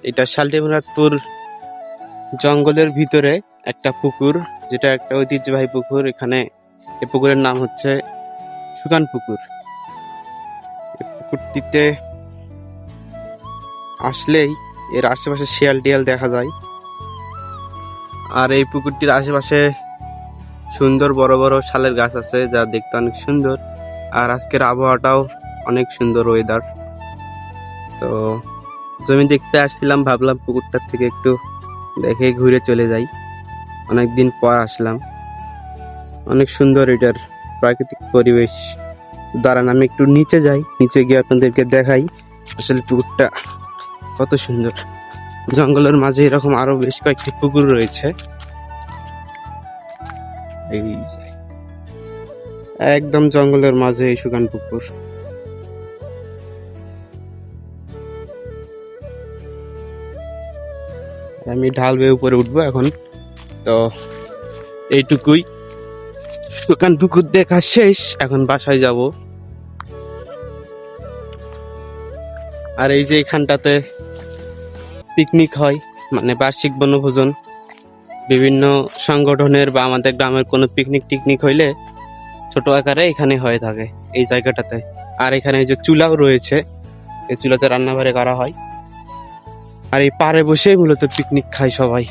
এটা শালটিমুরাদপুর জঙ্গলের ভিতরে একটা পুকুর, যেটা একটা ঐতিহ্যবাহী পুকুর। এখানে এই পুকুরের নাম হচ্ছে শুকান পুকুর। এই পুকুরটিতে আসলেই এর আশেপাশে শিয়াল টিয়াল দেখা যায়। আর এই পুকুরটির আশেপাশে সুন্দর বড় বড় শালের গাছ আছে, যা দেখতে অনেক সুন্দর। আর আজকের আবহাওয়াটাও অনেক সুন্দর, ওয়েদার। তো জমি দেখতে আসছিলাম, ভাবলাম পুকুরটার থেকে একটু দেখে ঘুরে চলে যাই। অনেকদিন পর আসলাম, অনেক সুন্দর এটার প্রাকৃতিক পরিবেশ। দাঁড়ান আমি একটু নিচে যাই, নিচে গিয়ে আপনাদেরকে দেখাই আসলে পুকুরটা কত সুন্দর। জঙ্গলের মাঝে এরকম আরো বেশ কয়েকটি পুকুর রয়েছে। এই যে একদম জঙ্গলের মাঝে এই শুকান পুকুর। আমি ঢাল বেয়ে উপরে উঠবো এখন। তো এইটুকুই, শুকান পুকুর দেখা শেষ, এখন বাসায় যাব। আর এই যে এখানটাতে পিকনিক হয়, মানে বার্ষিক বনভোজন। বিভিন্ন সংগঠনের বা আমাদের গ্রামের কোনো পিকনিক টিকনিক হইলে ছোট আকারে এখানে হয়ে থাকে এই জায়গাটাতে। আর এখানে এই যে চুলাও রয়েছে, এই চুলাতে রান্না বাড়ি করা হয়। আর এই পাড়ে বসেই মূলত পিকনিক খায় সবাই।